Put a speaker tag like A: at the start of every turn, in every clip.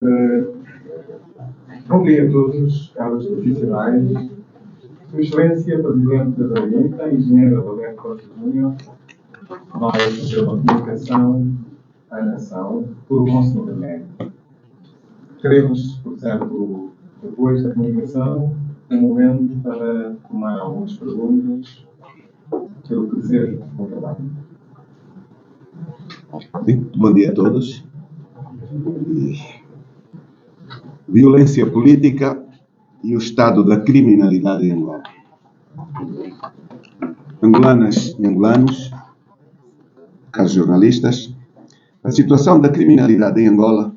A: Bom dia a todos, caros profissionais. Sua Excelência, Presidente da INTA, Engenheiro Roberto Costa Júnior, nós, pela comunicação à nação, por vosso intermédio. Queremos, portanto, depois da comunicação, um momento para tomar algumas perguntas, pelo que desejo responder.
B: Bom dia a todos. Violência política e o estado da criminalidade em Angola. Angolanas e angolanos, caros jornalistas, a situação da criminalidade em Angola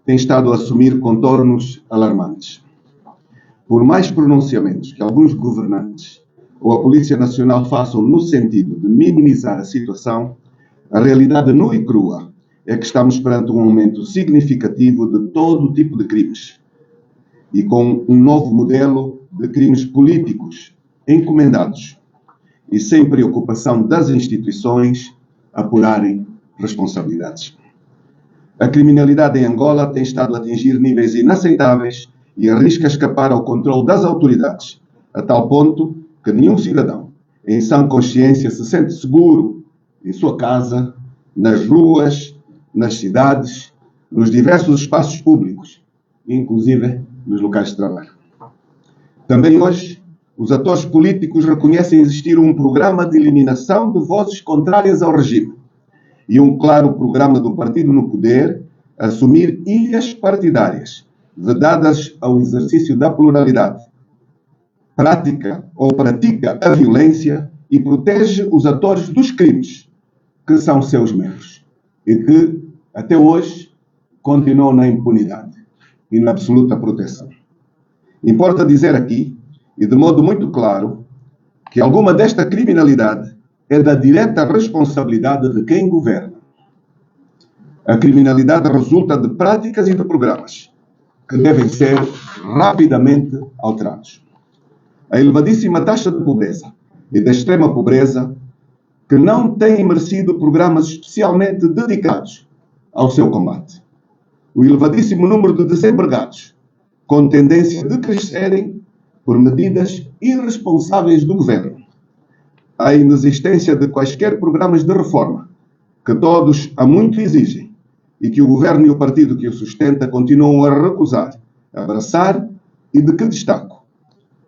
B: tem estado a assumir contornos alarmantes. Por mais pronunciamentos que alguns governantes ou a Polícia Nacional façam no sentido de minimizar a situação, a realidade nua e crua é que estamos perante um aumento significativo de todo tipo de crimes e com um novo modelo de crimes políticos encomendados e sem preocupação das instituições apurarem responsabilidades. A criminalidade em Angola tem estado a atingir níveis inaceitáveis e arrisca escapar ao controle das autoridades, a tal ponto que nenhum cidadão, em sã consciência, se sente seguro em sua casa, nas ruas, nas cidades, nos diversos espaços públicos, inclusive nos locais de trabalho. Também hoje, os atores políticos reconhecem existir um programa de eliminação de vozes contrárias ao regime e um claro programa do partido no poder a assumir ilhas partidárias, vedadas ao exercício da pluralidade. Pratica a violência e protege os atores dos crimes, que são seus membros, e que, até hoje, continuam na impunidade e na absoluta proteção. Importa dizer aqui, e de modo muito claro, que alguma desta criminalidade é da direta responsabilidade de quem governa. A criminalidade resulta de práticas e de programas que devem ser rapidamente alterados. A elevadíssima taxa de pobreza e da extrema pobreza que não têm merecido programas especialmente dedicados ao seu combate. O elevadíssimo número de desempregados, com tendência de crescerem por medidas irresponsáveis do governo. A inexistência de quaisquer programas de reforma, que todos há muito exigem, e que o governo e o partido que o sustenta continuam a recusar, abraçar, e de que destaco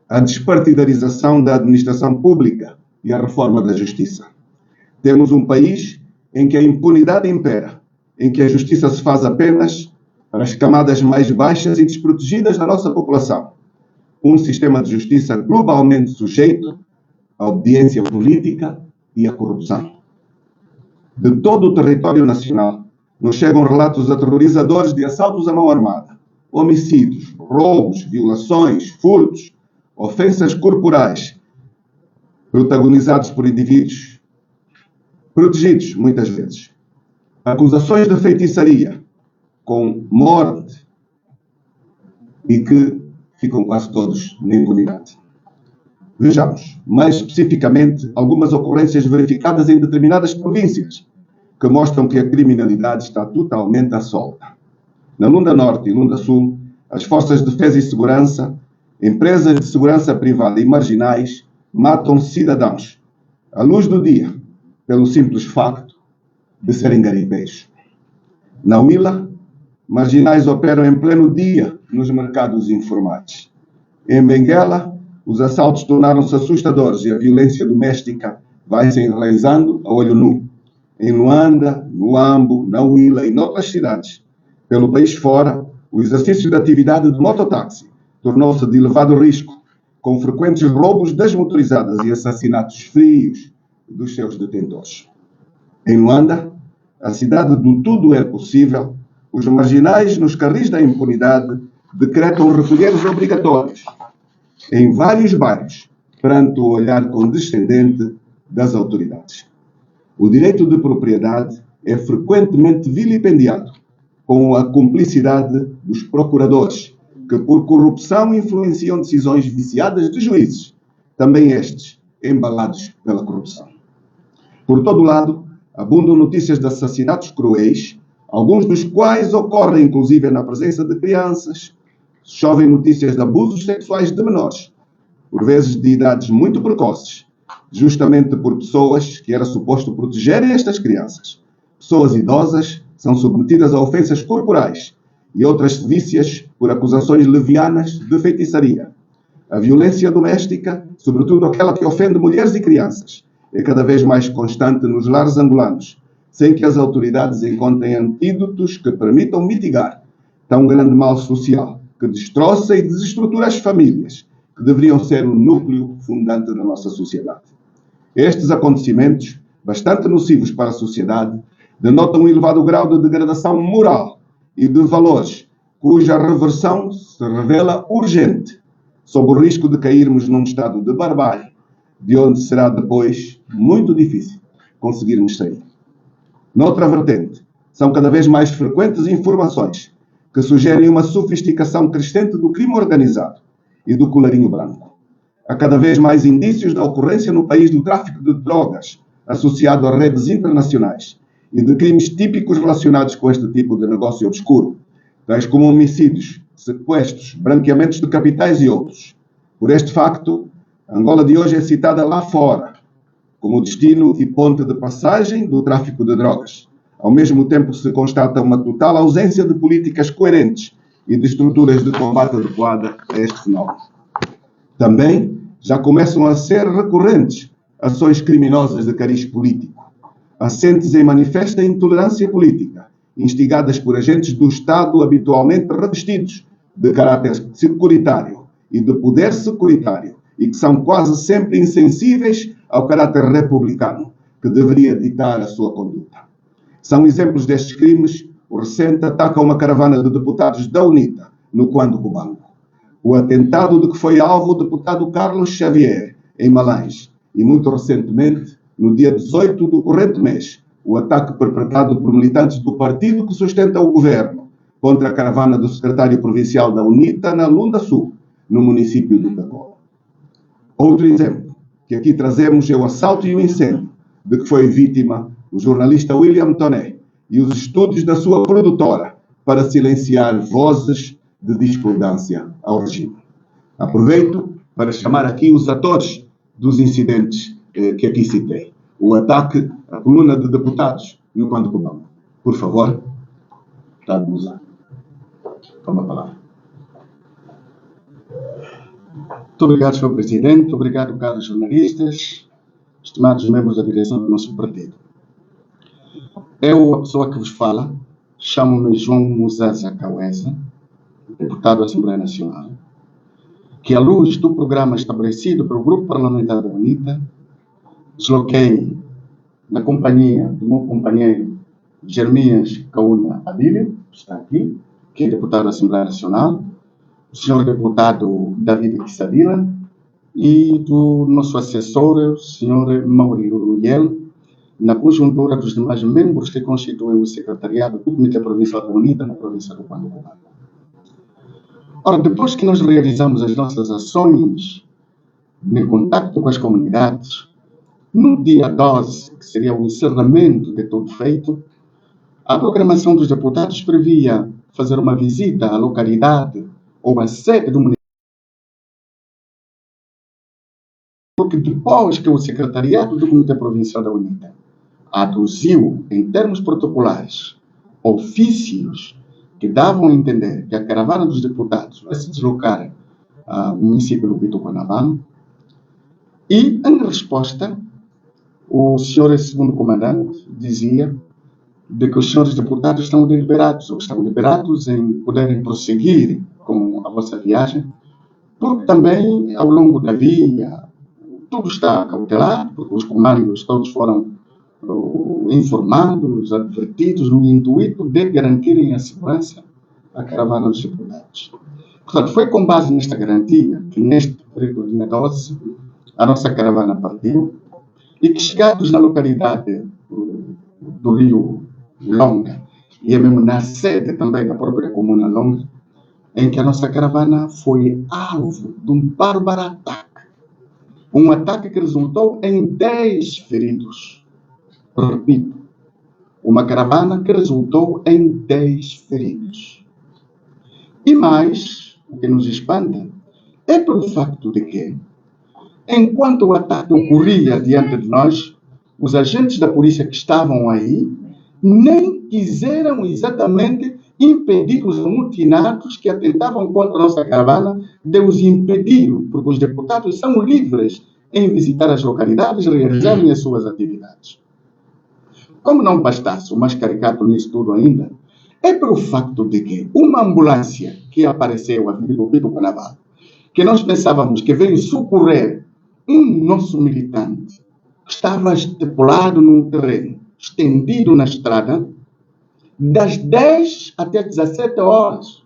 B: a despartidarização da administração pública e a reforma da justiça. Temos um país em que a impunidade impera, em que a justiça se faz apenas para as camadas mais baixas e desprotegidas da nossa população. Um sistema de justiça globalmente sujeito à obediência política e à corrupção. De todo o território nacional, nos chegam relatos aterrorizadores de assaltos à mão armada, homicídios, roubos, violações, furtos, ofensas corporais, protagonizados por indivíduos protegidos, muitas vezes. Acusações de feitiçaria, com morte, e que ficam quase todos na impunidade. Vejamos, mais especificamente, algumas ocorrências verificadas em determinadas províncias, que mostram que a criminalidade está totalmente à solta. Na Lunda Norte e Lunda Sul, as forças de defesa e segurança, empresas de segurança privada e marginais matam cidadãos, à luz do dia, pelo simples facto de serem garimpeiros. Na Huila, marginais operam em pleno dia nos mercados informais. Em Benguela, os assaltos tornaram-se assustadores e a violência doméstica vai se enraizando a olho nu. Em Luanda, no Ambo, na Huila e noutras cidades, pelo país fora, o exercício da atividade de mototáxi tornou-se de elevado risco, com frequentes roubos das motorizadas e assassinatos frios dos seus detentores. Em Luanda, a cidade do tudo é possível, os marginais nos carris da impunidade decretam recolheres obrigatórios em vários bairros, perante o olhar condescendente das autoridades. O direito de propriedade é frequentemente vilipendiado, com a cumplicidade dos procuradores, que por corrupção influenciam decisões viciadas de juízes, também estes embalados pela corrupção. Por todo lado, abundam notícias de assassinatos cruéis, alguns dos quais ocorrem inclusive na presença de crianças. Chovem notícias de abusos sexuais de menores, por vezes de idades muito precoces, justamente por pessoas que era suposto protegerem estas crianças. Pessoas idosas são submetidas a ofensas corporais e outras sevícias por acusações levianas de feitiçaria. A violência doméstica, sobretudo aquela que ofende mulheres e crianças, é cada vez mais constante nos lares angolanos, sem que as autoridades encontrem antídotos que permitam mitigar tão grande mal social, que destroça e desestrutura as famílias, que deveriam ser o núcleo fundante da nossa sociedade. Estes acontecimentos, bastante nocivos para a sociedade, denotam um elevado grau de degradação moral e de valores, cuja reversão se revela urgente, sob o risco de cairmos num estado de barbárie, de onde será depois muito difícil conseguirmos sair. Noutra vertente, são cada vez mais frequentes informações que sugerem uma sofisticação crescente do crime organizado e do colarinho branco. Há cada vez mais indícios da ocorrência no país do tráfico de drogas associado a redes internacionais e de crimes típicos relacionados com este tipo de negócio obscuro, tais como homicídios, sequestros, branqueamentos de capitais e outros. Por este facto, a Angola de hoje é citada lá fora como destino e ponte de passagem do tráfico de drogas. Ao mesmo tempo se constata uma total ausência de políticas coerentes e de estruturas de combate adequada a este fenómeno. Também já começam a ser recorrentes ações criminosas de cariz político, assentes em manifesta intolerância política, instigadas por agentes do Estado habitualmente revestidos de caráter securitário e de poder securitário, e que são quase sempre insensíveis ao caráter republicano que deveria ditar a sua conduta. São exemplos destes crimes o recente ataque a uma caravana de deputados da UNITA, no Quando Cubango, o atentado de que foi alvo o deputado Carlos Xavier, em Malães, e muito recentemente, no dia 18 do corrente mês, o ataque perpetrado por militantes do partido que sustenta o governo contra a caravana do secretário provincial da UNITA na Lunda Sul, no município do Cacola. Outro exemplo que aqui trazemos é o assalto e o incêndio de que foi vítima o jornalista William Toné e os estúdios da sua produtora para silenciar vozes de discordância ao regime. Aproveito para chamar aqui os atores dos incidentes que aqui citei. O ataque à coluna de deputados no Quando Cubango. Por favor, está-nos lá. Toma a palavra.
C: Muito obrigado, Sr. Presidente. Obrigado, caros jornalistas, estimados membros da direção do nosso partido. Eu, a pessoa que vos fala, chamo-me João Muzaza Kawesa, deputado da Assembleia Nacional, que, à luz do programa estabelecido pelo Grupo Parlamentar da UNITA, desloquei na companhia do meu companheiro Jeremias Kauna Abílio, que está aqui, que é deputado da Assembleia Nacional, o senhor deputado David Kissadila e do nosso assessor, o senhor Maurício Ruiel, na conjuntura dos demais membros que constituem o secretariado do Comitê Provincial da UNITA na província do Quando Cubango. Ora, depois que nós realizamos as nossas ações de contacto com as comunidades, no dia 12, que seria o encerramento de tudo feito, a programação dos deputados previa fazer uma visita à localidade ou à sede do município, porque depois que o secretariado do Comitê Provincial da UNITA aduziu, em termos protocolares, ofícios que davam a entender que a caravana dos deputados vai se deslocar ao município do Pituquanabana, e, em resposta, o senhor segundo comandante dizia de que os senhores deputados estão deliberados, ou estão liberados em poderem prosseguir com a vossa viagem, porque também, ao longo da via, tudo está cautelado, porque os comandos todos foram informados, advertidos, no intuito de garantirem a segurança à caravana dos deputados. Portanto, foi com base nesta garantia que, neste período de 12, a nossa caravana partiu e que, chegados na localidade do Rio Longa, e é mesmo na sede também da própria comuna Longa, em que a nossa caravana foi alvo de um bárbaro ataque. Um ataque que resultou em 10 feridos. Repito, uma caravana que resultou em 10 feridos. E mais, o que nos espanta é pelo facto de que, enquanto o ataque ocorria diante de nós, os agentes da polícia que estavam aí nem quiseram exatamente impedir os amotinados que atentavam contra a nossa caravana de os impedir, porque os deputados são livres em visitar as localidades e realizarem as suas atividades. Como não bastasse, o mais caricato nisso tudo ainda, é pelo facto de que uma ambulância que apareceu a vir do Rio do Carnaval, que nós pensávamos que veio socorrer um nosso militante, que estava estipulado num terreno, estendido na estrada, das 10 até 17 horas,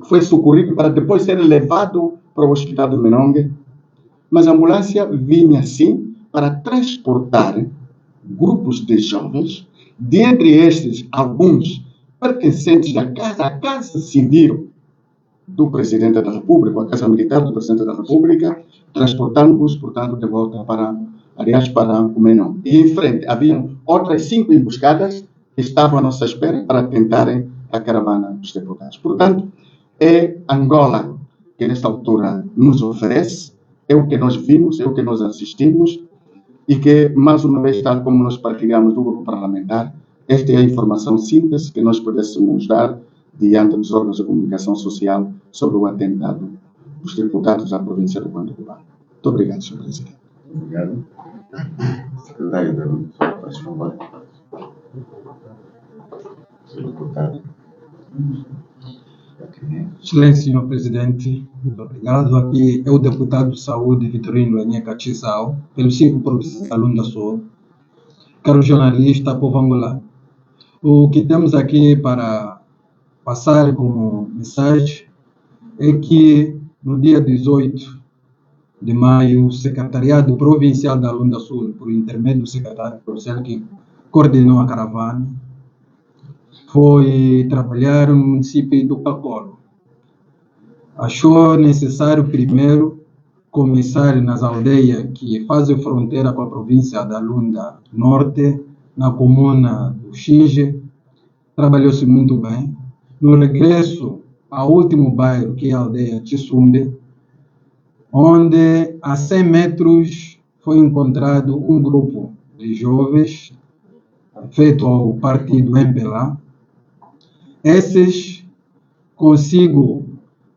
C: foi socorrido para depois ser levado para o hospital de Menongue, mas a ambulância vinha sim para transportar grupos de jovens, dentre estes alguns pertencentes à Casa Civil do Presidente da República, a Casa Militar do Presidente da República, transportando-os, portanto, de volta para o Menongue. E em frente haviam outras 5 emboscadas que estavam à nossa espera para tentarem a caravana dos deputados. Portanto, é Angola que nesta altura nos oferece, é o que nós vimos, é o que nós assistimos, e que, mais uma vez, tal como nós partilhamos do grupo parlamentar, esta é a informação simples que nós pudéssemos dar diante dos órgãos de comunicação social sobre o atentado dos deputados da província do Guandu-Kubá. Muito obrigado, Sr. Presidente.
B: Obrigado. Secretário da Luz, faz favor. Senhor deputado.
D: Excelente, senhor presidente, muito obrigado. Aqui é o deputado de saúde Vitorino Anheca Chisao, pelo 5 províncias da Lunda Sul, caro jornalista, povo angolano. O que temos aqui para passar como mensagem é que no dia 18 de maio, o Secretariado Provincial da Lunda Sul, por intermédio do secretário provincial que coordenou a caravana, foi trabalhar no município do Cacolo. Achou necessário primeiro começar nas aldeias que fazem fronteira com a província da Lunda Norte, na comuna do Xinge. Trabalhou-se muito bem. No regresso ao último bairro, que é a aldeia Tissumbe, onde a 100 metros foi encontrado um grupo de jovens feito ao partido MPLA. Esses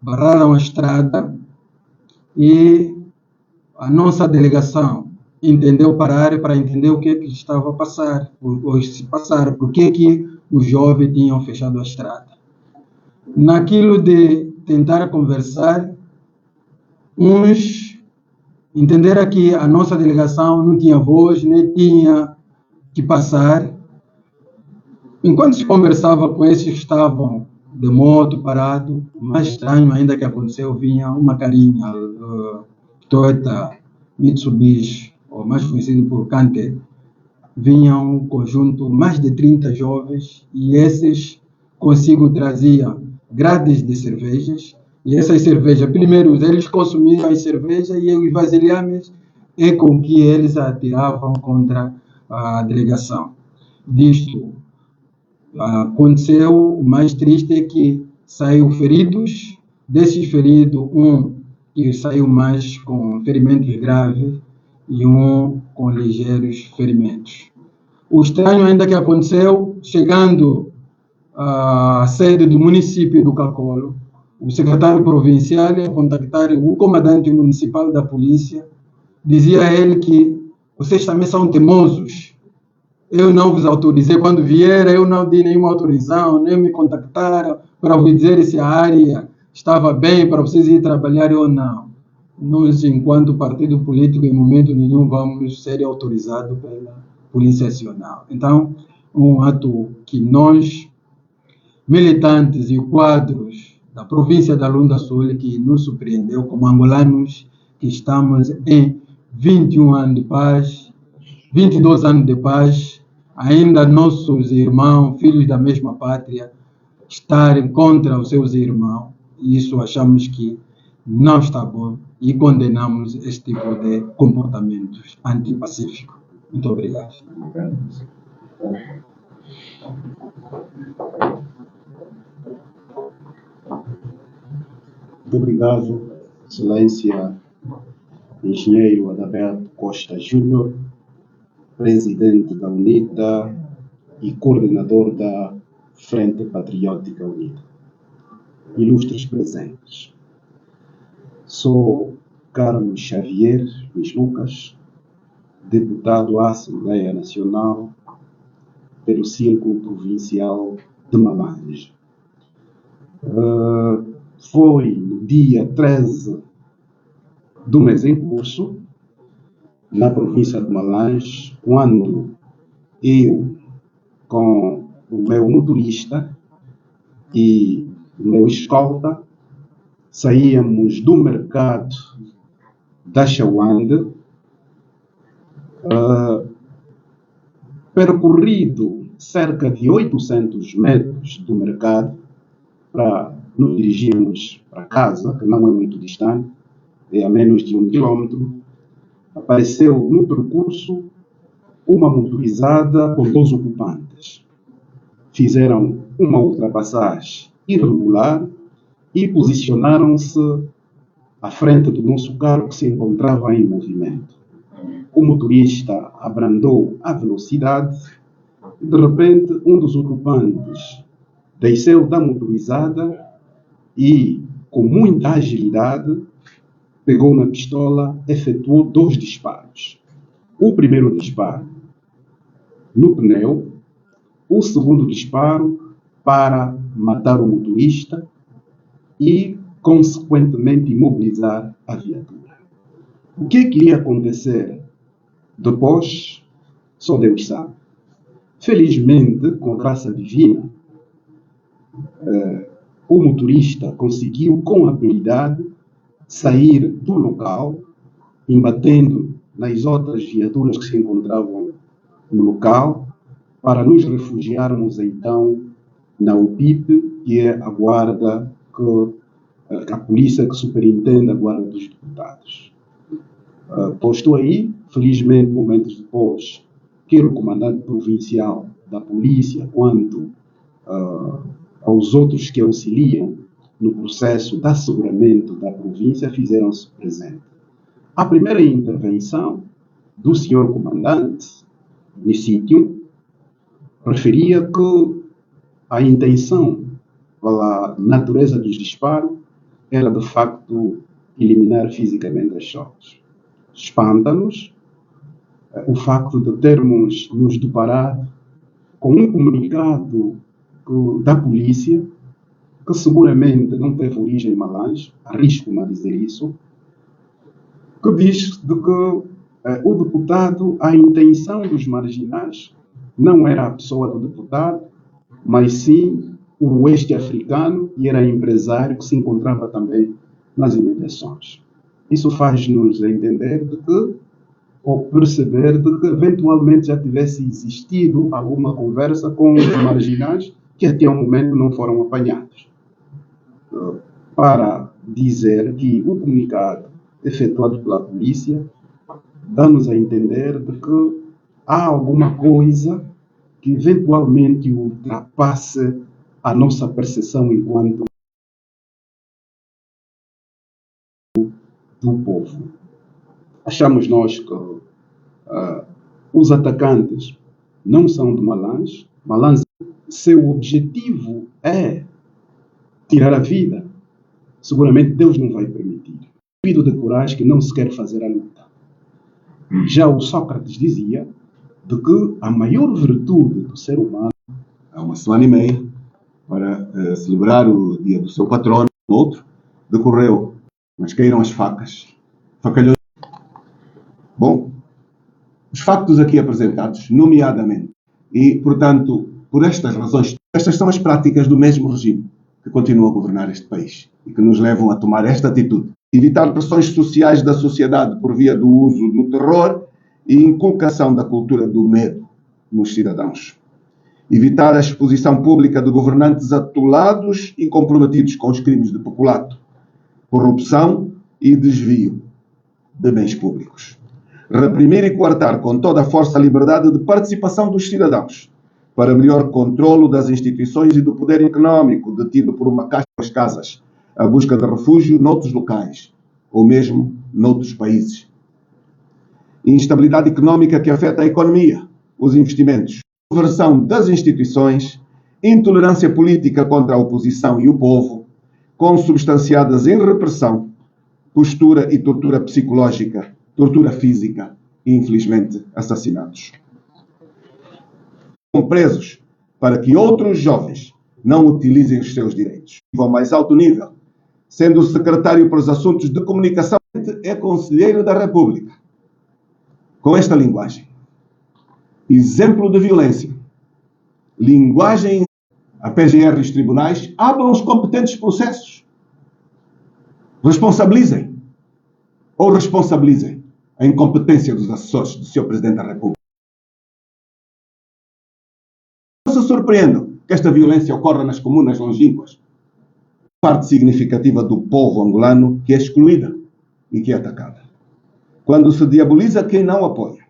D: barraram a estrada e a nossa delegação entendeu parar para entender o que estava a passar, ou se passar, por que os jovens tinham fechado a estrada. Naquilo de tentar conversar, uns entenderam que a nossa delegação não tinha voz, nem tinha que passar. Enquanto se conversava com esses que estavam de moto, parado, o mais estranho ainda que aconteceu, vinha uma carinha, Toyota Mitsubishi, ou mais conhecido por Canter, vinha um conjunto, mais de 30 jovens, e esses consigo traziam grades de cervejas, e essas cervejas, primeiro eles consumiam as cervejas e os vasilhames é com que eles atiravam contra a delegação. Disto aconteceu, o mais triste é que saiu feridos, desses feridos, um que saiu mais com ferimentos graves e um com ligeiros ferimentos. O estranho ainda que aconteceu, chegando à sede do município do Cacolo, o secretário provincial a contactar o comandante municipal da polícia, dizia a ele que vocês também são teimosos. Eu não vos autorizei. Quando vieram, eu não dei nenhuma autorização, nem me contactaram para vos dizer se a área estava bem para vocês ir trabalhar ou não. Nós, enquanto partido político, em momento nenhum vamos ser autorizados pela Polícia Nacional. Então, um ato que nós, militantes e quadros da província da Lunda Sul, que nos surpreendeu como angolanos, que estamos em 21 anos de paz, 22 anos de paz, ainda nossos irmãos, filhos da mesma pátria, estarem contra os seus irmãos. Isso achamos que não está bom e condenamos este tipo de comportamentos antipacíficos. Muito obrigado.
C: Muito obrigado, Excelência Engenheiro Adalberto Costa Júnior, Presidente da UNITA e Coordenador da Frente Patriótica Unida. Ilustres presentes. Sou Carlos Xavier Luiz Lucas, deputado à Assembleia Nacional pelo Círculo Provincial de Malange. Foi no dia 13 do mês em curso, na província de Malange, quando eu, com o meu motorista e o meu escolta, saíamos do mercado da Chauande, percorrido cerca de 800 metros do mercado para nos dirigirmos para casa, que não é muito distante, é a menos de 1 quilômetro. Apareceu no percurso uma motorizada com 2 ocupantes. Fizeram uma ultrapassagem irregular e posicionaram-se à frente do nosso carro que se encontrava em movimento. O motorista abrandou a velocidade e, de repente, um dos ocupantes desceu da motorizada e, com muita agilidade, pegou na pistola, efetuou 2 disparos. O primeiro disparo no pneu, o segundo disparo para matar o motorista e, consequentemente, imobilizar a viatura. O que iria acontecer depois, só Deus sabe. Felizmente, com graça divina, o motorista conseguiu, com habilidade, sair do local, embatendo nas outras viaturas que se encontravam no local, para nos refugiarmos então na UPIP, que é a guarda, a polícia que superintende a guarda dos deputados. Posto aí, felizmente, momentos depois, quer o comandante provincial da polícia, quanto aos outros que auxiliam no processo de asseguramento da província, fizeram-se presentes. A primeira intervenção do senhor comandante no sítio referia que a intenção, pela natureza dos disparos, era de facto eliminar fisicamente as choques. Espanta-nos o facto de termos nos deparado com um comunicado da polícia, que seguramente não teve origem em Malange, arrisco-me a dizer isso, que diz de que o deputado, a intenção dos marginais não era a pessoa do deputado, mas sim o oeste africano, e era empresário que se encontrava também nas imediações. Isso faz-nos entender de que, ou perceber de que eventualmente já tivesse existido alguma conversa com os marginais que até o momento não foram apanhados. Para dizer que o comunicado efetuado pela polícia dá-nos a entender de que há alguma coisa que eventualmente ultrapasse a nossa percepção enquanto do povo. Achamos nós que os atacantes não são de Malange. Malange, seu objetivo é tirar a vida. Seguramente Deus não vai permitir. Devido de coragem que não se quer fazer a luta. Já o Sócrates dizia de que a maior virtude do ser humano,
B: Há 1 semana e meia, para celebrar o dia do seu patrono, outro, decorreu, mas caíram as facas, facalhou. Bom, os factos aqui apresentados, nomeadamente, e, portanto, por estas razões, estas são as práticas do mesmo regime que continua a governar este país e que nos levam a tomar esta atitude. Evitar pressões sociais da sociedade por via do uso do terror e inculcação da cultura do medo nos cidadãos. Evitar a exposição pública de governantes atolados e comprometidos com os crimes de peculato, corrupção e desvio de bens públicos. Reprimir e coartar com toda a força a liberdade de participação dos cidadãos, para melhor controlo das instituições e do poder económico detido por uma casta das casas, à busca de refúgio noutros locais, ou mesmo noutros países. Instabilidade económica que afeta a economia, os investimentos, subversão das instituições, intolerância política contra a oposição e o povo, consubstanciadas em repressão, postura e tortura psicológica, tortura física e, infelizmente, assassinatos. São presos para que outros jovens não utilizem os seus direitos. Ao mais alto nível, sendo o secretário para os assuntos de comunicação, é conselheiro da República. Com esta linguagem, exemplo de violência, linguagem, a PGR e os tribunais abram os competentes processos. Responsabilizem ou responsabilizem a incompetência dos assessores do Sr. Presidente da República. Não se surpreendam que esta violência ocorra nas comunas longínquas. Parte significativa do povo angolano que é excluída e que é atacada. Quando se diaboliza quem não apoia,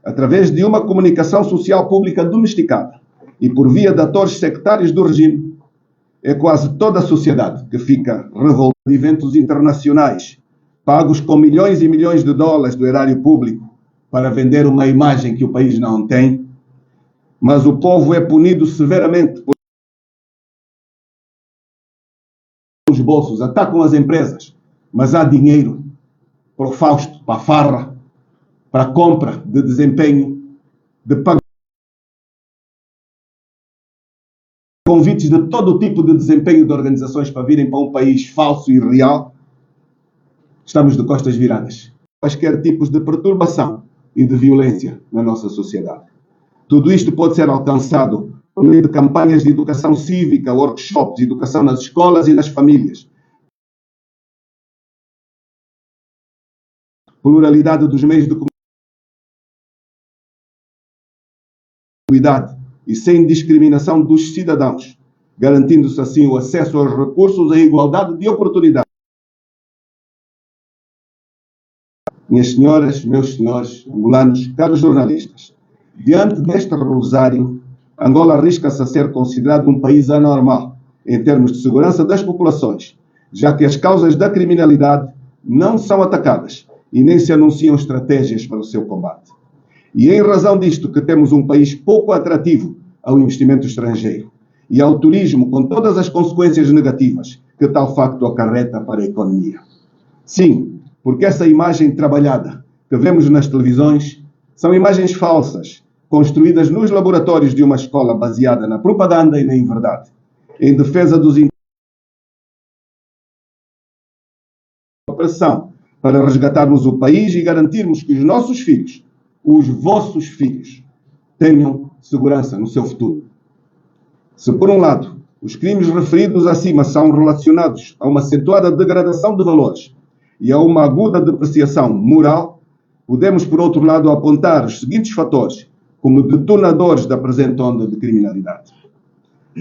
B: através de uma comunicação social pública domesticada e por via de atores sectários do regime, é quase toda a sociedade que fica revoltada de eventos internacionais, pagos com milhões e milhões de dólares do erário público para vender uma imagem que o país não tem, mas o povo é punido severamente por os bolsos, atacam as empresas, mas há dinheiro para o Fausto, para a farra, para a compra de desempenho, de pagamento, convites de todo o tipo de desempenho de organizações para virem para um país falso e real. Estamos de costas viradas. Quaisquer tipos de perturbação e de violência na nossa sociedade. Tudo isto pode ser alcançado por meio de campanhas de educação cívica, workshops de educação nas escolas e nas famílias. Pluralidade dos meios de comunicação e sem discriminação dos cidadãos, garantindo-se assim o acesso aos recursos e a igualdade de oportunidades. Minhas senhoras, meus senhores, angolanos, caros jornalistas, diante deste rosário, Angola arrisca-se a ser considerado um país anormal em termos de segurança das populações, já que as causas da criminalidade não são atacadas e nem se anunciam estratégias para o seu combate. E é em razão disto que temos um país pouco atrativo ao investimento estrangeiro e ao turismo, com todas as consequências negativas que tal facto acarreta para a economia. Sim, porque essa imagem trabalhada que vemos nas televisões são imagens falsas, construídas nos laboratórios de uma escola baseada na propaganda e na inverdade, em defesa dos opressão, para resgatarmos o país e garantirmos que os nossos filhos, os vossos filhos, tenham segurança no seu futuro. Se, por um lado, os crimes referidos acima são relacionados a uma acentuada degradação de valores e a uma aguda depreciação moral, podemos, por outro lado, apontar os seguintes fatores como detonadores da presente onda de criminalidade.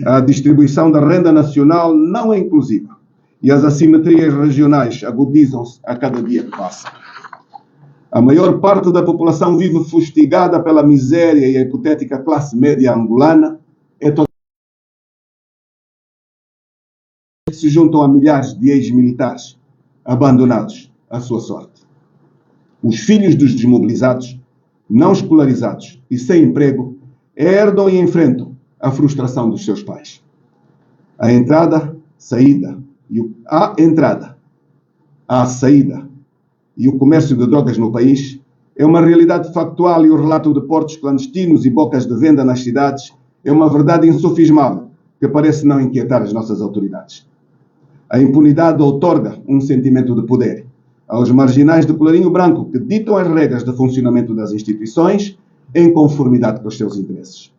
B: A distribuição da renda nacional não é inclusiva e as assimetrias regionais agudizam-se a cada dia que passa. A maior parte da população vive fustigada pela miséria e a hipotética classe média angolana se juntam a milhares de ex-militares abandonados à sua sorte. Os filhos dos desmobilizados, não escolarizados e sem emprego, herdam e enfrentam a frustração dos seus pais. A entrada, saída e o comércio de drogas no país é uma realidade factual e o relato de portos clandestinos e bocas de venda nas cidades é uma verdade insofismável que parece não inquietar as nossas autoridades. A impunidade outorga um sentimento de poder aos marginais de colarinho branco que ditam as regras de funcionamento das instituições em conformidade com os seus interesses.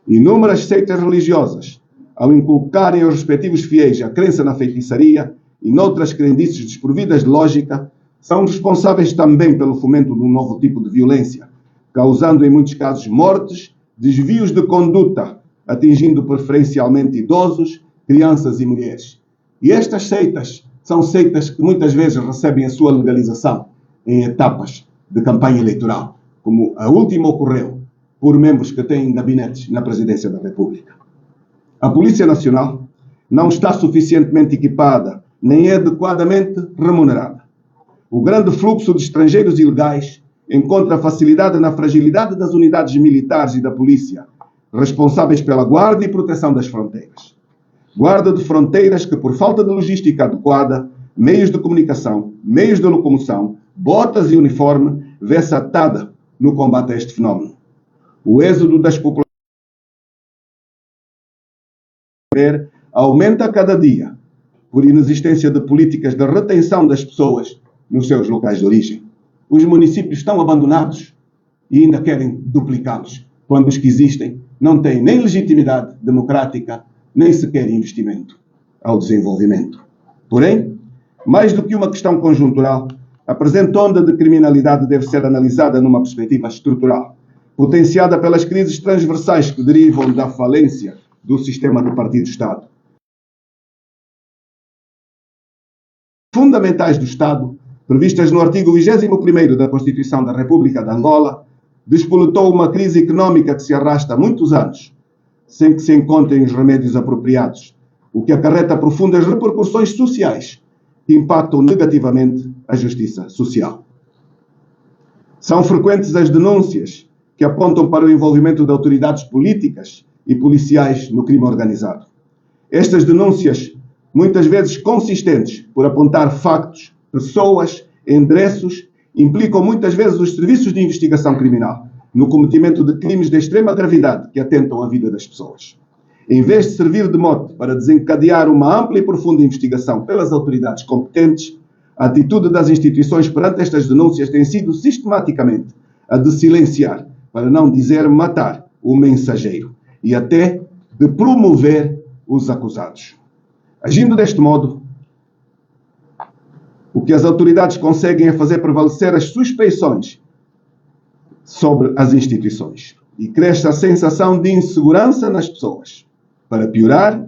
B: Inúmeras seitas religiosas, ao inculcarem aos respectivos fiéis a crença na feitiçaria e noutras crendices desprovidas de lógica, são responsáveis também pelo fomento de um novo tipo de violência, causando em muitos casos mortes, desvios de conduta, atingindo preferencialmente idosos, crianças e mulheres. E estas seitas são seitas que muitas vezes recebem a sua legalização em etapas de campanha eleitoral, como a última ocorreu por membros que têm gabinetes na Presidência da República. A Polícia Nacional não está suficientemente equipada nem é adequadamente remunerada. O grande fluxo de estrangeiros ilegais encontra facilidade na fragilidade das unidades militares e da polícia, responsáveis pela guarda e proteção das fronteiras. Guarda de fronteiras que, por falta de logística adequada, meios de comunicação, meios de locomoção, botas e uniforme, vê-se atada no combate a este fenómeno. O êxodo das populações aumenta a cada dia, por inexistência de políticas de retenção das pessoas nos seus locais de origem. Os municípios estão abandonados e ainda querem duplicá-los, quando os que existem não têm nem legitimidade democrática, nem sequer investimento ao desenvolvimento. Porém, mais do que uma questão conjuntural, a presente onda de criminalidade deve ser analisada numa perspectiva estrutural, potenciada pelas crises transversais que derivam da falência do sistema de partido-Estado. Fundamentais do Estado, previstas no artigo 21º da Constituição da República de Angola, despoletou uma crise económica que se arrasta há muitos anos, sem que se encontrem os remédios apropriados, o que acarreta profundas repercussões sociais que impactam negativamente a justiça social. São frequentes as denúncias que apontam para o envolvimento de autoridades políticas e policiais no crime organizado. Estas denúncias, muitas vezes consistentes por apontar factos, pessoas, endereços, implicam muitas vezes os serviços de investigação criminal no cometimento de crimes de extrema gravidade que atentam à vida das pessoas. Em vez de servir de mote para desencadear uma ampla e profunda investigação pelas autoridades competentes, a atitude das instituições perante estas denúncias tem sido sistematicamente a de silenciar, para não dizer matar, o mensageiro e até de promover os acusados. Agindo deste modo, o que as autoridades conseguem é fazer prevalecer as suspeições sobre as instituições e cresce a sensação de insegurança nas pessoas. Para piorar,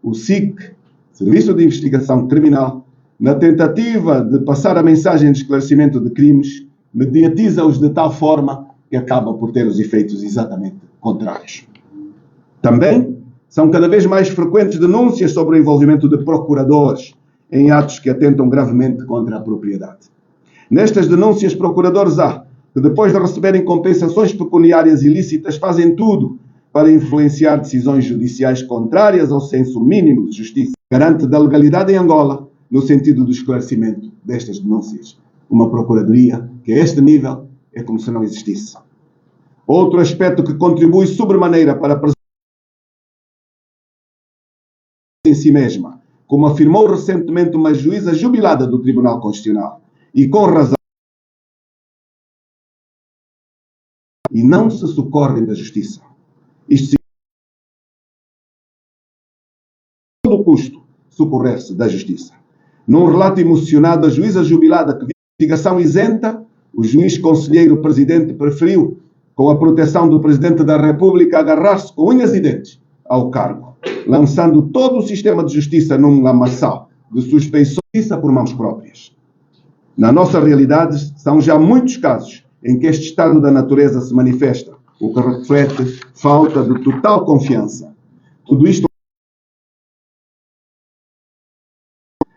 B: o SIC, Serviço de Investigação Criminal, na tentativa de passar a mensagem de esclarecimento de crimes, mediatiza-os de tal forma que acaba por ter os efeitos exatamente contrários. Também são cada vez mais frequentes denúncias sobre o envolvimento de procuradores em atos que atentam gravemente contra a propriedade. Nestas denúncias, procuradores há que, depois de receberem compensações pecuniárias ilícitas, fazem tudo para influenciar decisões judiciais contrárias ao senso mínimo de justiça, garante da legalidade em Angola, no sentido do esclarecimento destas denúncias. Uma procuradoria que, a este nível, é como se não existisse. Outro aspecto que contribui sobremaneira para a preservar em si mesma, como afirmou recentemente uma juíza jubilada do Tribunal Constitucional, e com razão, e não se socorrem da justiça. Isto significa todo custo socorrer-se da justiça. Num relato emocionado, a juíza jubilada que viu a investigação isenta, o juiz conselheiro presidente preferiu, com a proteção do Presidente da República, agarrar-se com unhas e dentes ao cargo, lançando todo o sistema de justiça num lamaçal de suspeições por mãos próprias. Na nossa realidade, são já muitos casos em que este estado da natureza se manifesta, o que reflete falta de total confiança. Tudo isto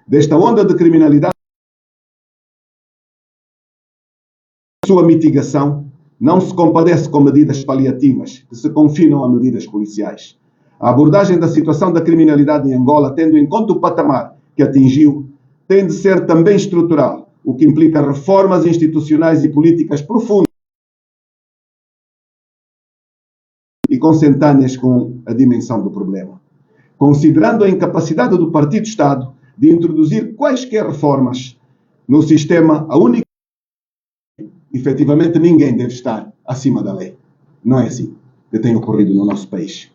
B: desta onda de criminalidade, sua mitigação não se compadece com medidas paliativas que se confinam a medidas policiais. A abordagem da situação da criminalidade em Angola, tendo em conta o patamar que atingiu, tem de ser também estrutural, o que implica reformas institucionais e políticas profundas e consentâneas com a dimensão do problema. Considerando a incapacidade do Partido-Estado de introduzir quaisquer reformas no sistema, a única efetivamente ninguém deve estar acima da lei. Não é assim que tem ocorrido no nosso país.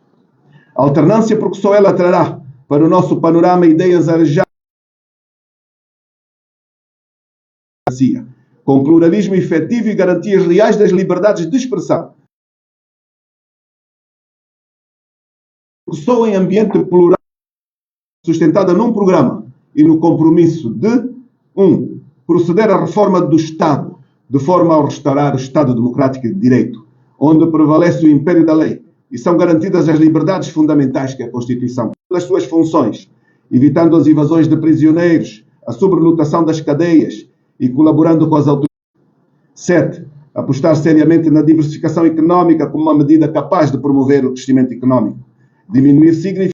B: A alternância, porque só ela trará para o nosso panorama ideias arejadas com pluralismo efetivo e garantias reais das liberdades de expressão. Só em ambiente plural, sustentada num programa e no compromisso de 1. Proceder à reforma do Estado, de forma a restaurar o Estado democrático de direito, onde prevalece o império da lei e são garantidas as liberdades fundamentais que a Constituição, pelas suas funções, evitando as invasões de prisioneiros, a sobrelotação das cadeias e colaborando com as autoridades. 7. Apostar seriamente na diversificação económica como uma medida capaz de promover o crescimento económico, diminuir significativamente